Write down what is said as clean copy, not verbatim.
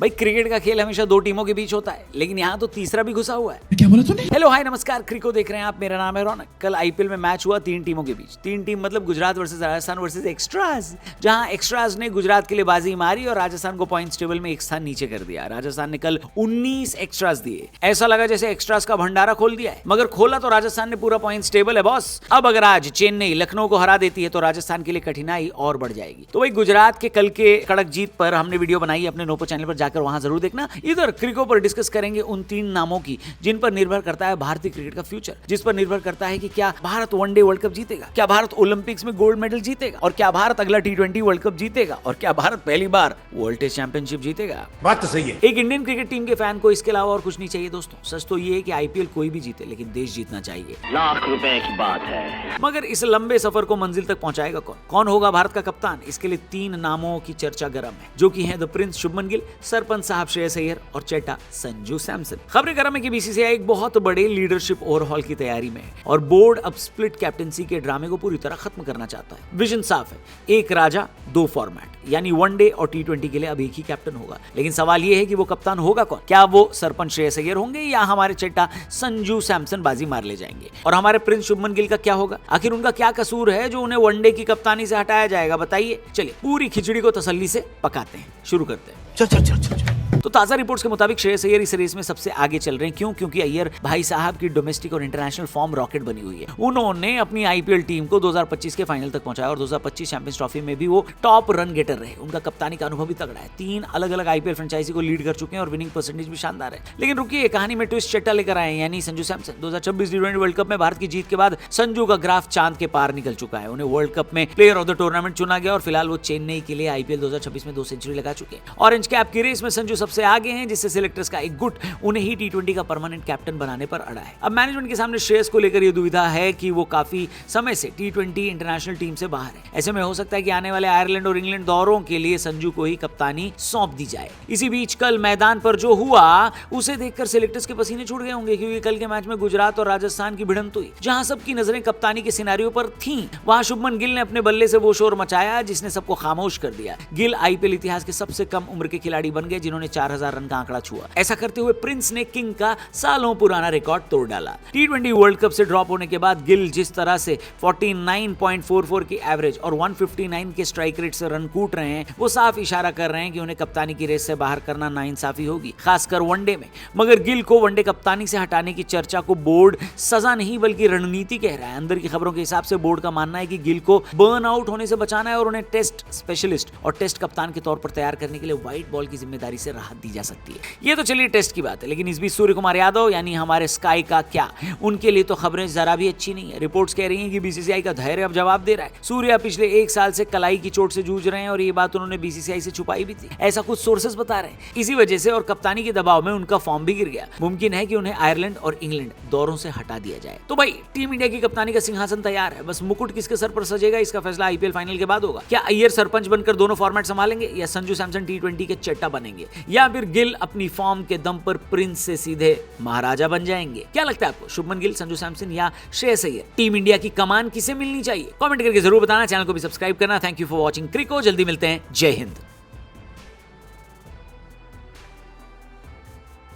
भाई क्रिकेट का खेल हमेशा दो टीमों के बीच होता है, लेकिन यहाँ तो तीसरा भी घुसा हुआ है। क्या बोला तूने? हेलो हाय नमस्कार, क्रिको देख रहे हैं आप। मेरा नाम है रौनक। कल आईपीएल में मैच हुआ तीन टीमों के बीच। तीन टीम मतलब Gujarat versus Rajasthan versus extras, जहां एक्स्ट्राज ने गुजरात के लिए बाजी मारी और राजस्थान को पॉइंट्स टेबल में एक स्थान नीचे कर दिया। राजस्थान ने कल 19 एक्स्ट्राज दिए। ऐसा लगा जैसे एक्स्ट्राज का भंडारा खोल दिया है, मगर खोला तो राजस्थान ने पूरा पॉइंट्स टेबल है बॉस। अब अगर आज चेन्नई लखनऊ को हरा देती है तो राजस्थान के लिए कठिनाई और बढ़ जाएगी। तो भाई गुजरात के कल के कड़क जीत पर हमने वीडियो बनाई, अपने नोपो चैनल पर जाकर वहां जरूर देखना। इधर क्रिको पर डिस्कस करेंगे उन तीन नामों की जिन पर निर्भर करता है भारतीय क्रिकेट का फ्यूचर, जिस पर निर्भर करता है कि क्या भारत वनडे वर्ल्ड कप जीतेगा, क्या भारत ओलंपिक्स में गोल्ड मेडल जीतेगा, और क्या भारत अगला T20 वर्ल्ड कप जीतेगा, और क्या भारत पहली बार वर्ल्ड टेस्ट चैंपियनशिप जीतेगा। बात तो सही है। एक इंडियन क्रिकेट टीम के फैन को इसके अलावा और कुछ नहीं चाहिए दोस्तों। सच तो ये है कि आईपीएल कोई भी जीते, लेकिन देश जीतना चाहिए। लाख रुपए की बात है। मगर इस लंबे सफर को मंजिल तक पहुंचाएगा कौन? कौन होगा भारत का कप्तान? इसके लिए तीन नामों की चर्चा गर्म है, जो कि हैं द प्रिंस शुभमन गिल, सरपंच साहब श्रेयस अय्यर और चेटा संजू सैमसन। खबरें गर्म है कि बीसीसीआई एक बहुत बड़े लीडरशिप ओवरहॉल की तैयारी में है और बोर्ड अब स्प्लिट कैप्टनसी के ड्रामे को पूरी तरह खत्म करना चाहता है। विजन साफ है, एक राजा दो फॉर्मेट, यानी वनडे और T20 के लिए अब एक ही कैप्टन होगा। लेकिन सवाल यह है कि वो कप्तान होगा कौन? क्या वो सरपंच श्रेयस अय्यर होंगे या हमारे चेट्टा संजू सैमसन बाजी मार ले जाएंगे? और हमारे प्रिंस शुभमन गिल का क्या होगा? आखिर उनका क्या कसूर है जो उन्हें वनडे की कप्तानी से हटाया जाएगा? बताइए। चलिए पूरी खिचड़ी को तसल्ली से पकाते हैं, शुरू करते हैं। चल। तो ताजा रिपोर्ट्स के मुताबिक श्रेयस अय्यर इस रेस में सबसे आगे चल रहे हैं। क्यों? क्योंकि अय्यर भाई साहब की डोमेस्टिक और इंटरनेशनल फॉर्म रॉकेट बनी हुई है। उन्होंने अपनी आईपीएल टीम को 2025 के फाइनल तक पहुंचाया और 2025 चैंपियंस ट्रॉफी में भी वो टॉप रन गेटर रहे। उनका कप्तानी का अनुभव भी तगड़ा है। 3 अलग अलग आईपीएल फ्रेंचाइजी को लीड कर चुके हैं और विनिंग परसेंटेज भी शानदार है। लेकिन रुकिए, कहानी में ट्विस्ट चट्टा लेकर आए, यानी Sanju Samson. 2026 T20 world cup में भारत की जीत के बाद संजू का ग्राफ चांद के पार निकल चुका है। उन्हें वर्ल्ड कप में प्लेयर ऑफ द टूर्नामेंट चुना गया और फिलहाल वो चेन्नई के लिए आईपीएल 2026 में 2 सेंचुरी लगा चुके हैं। ऑरेंज कैप की रेस में संजू सबसे आगे हैं, जिससे सिलेक्टर्स का एक गुट उन्हें ही T20 का परमानेंट कैप्टन बनाने पर अड़ा है। अब मैनेजमेंट के सामने श्रेयस को लेकर यह दुविधा है कि वो काफी समय से T20 इंटरनेशनल टीम से बाहर है। ऐसे में हो सकता है कि आने वाले आयरलैंड और इंग्लैंड दौरों के लिए संजू को ही कप्तानी सौंप दी जाए। इसी बीच कल मैदान पर जो हुआ उसे देखकर सिलेक्टर्स के पसीने छूट गए होंगे, क्योंकि कल के मैच में गुजरात और राजस्थान की भिड़ंत हुई। जहां सबकी नजरें कप्तानी के सिनेरियो पर थीं, वहां शुभमन गिल ने अपने बल्ले से वो शोर मचाया जिसने सबको खामोश कर दिया। गिल आईपीएल इतिहास के सबसे कम उम्र के खिलाड़ी बन गए जिन्होंने 4000 रन का आंकड़ा छुआ। ऐसा करते हुए प्रिंस ने किंग का सालों पुराना रिकॉर्ड तोड़ डाला। T20 वर्ल्ड कप से ड्रॉप होने के बाद गिल जिस तरह से 49.44 की एवरेज और 159 के स्ट्राइक रेट से रन कूट रहे हैं, वो साफ इशारा कर रहे हैं कि उन्हें कप्तानी की रेस से बाहर करना नाइंसाफी होगी, खासकर वनडे में। मगर गिल को वनडे कप्तानी से हटाने की चर्चा को बोर्ड सजा नहीं बल्कि रणनीति कह रहा है। अंदर की खबरों के हिसाब से बोर्ड का मानना है कि गिल को बर्न आउट होने से बचाना है और उन्हें टेस्ट स्पेशलिस्ट और टेस्ट कप्तान के तौर पर तैयार करने के लिए व्हाइट बॉल की जिम्मेदारी से राहत दी जा सकती है। ये तो चलिए टेस्ट की बात है, लेकिन इस बीच सूर्य कुमार यादव यानी हमारे स्काई का क्या? उनके लिए तो खबरें जरा भी अच्छी नहीं है। रिपोर्ट्स कह रही हैं कि बीसीसीआई का धैर्य अब जवाब दे रहा है। सूर्या पिछले 1 साल से कलाई की चोट से जूझ रहे हैं और ये बात उन्होंने बीसीसीआई से छुपाई भी थी, ऐसा कुछ सोर्सेस बता रहे हैं। इसी वजह से और कप्तानी के दबाव में उनका फॉर्म भी गिर गया। मुमकिन है कि उन्हें आयरलैंड और इंग्लैंड दौरों से हटा दिया जाए। तो भाई टीम इंडिया की कप्तानी का सिंहासन तैयार है, बस मुकुट किसके सर पर सजेगा इसका फैसला आईपीएल फाइनल के बाद होगा। क्या अय्यर सरपंच बनकर दोनों फॉर्मेट संभालेंगे, या संजू सैमसन T20 के चट्टा बनेंगे, या फिर गिल अपनी फॉर्म के दम पर प्रिंस से सीधे महाराजा बन जाएंगे? क्या लगता है आपको, शुभमन गिल, संजू सैमसन या श्रेयस अय्यर? टीम इंडिया की कमान किसे मिलनी चाहिए? कमेंट करके जरूर बताना। चैनल को भी सब्सक्राइब करना। Thank you for watching crico. जल्दी मिलते हैं। जय हिंद।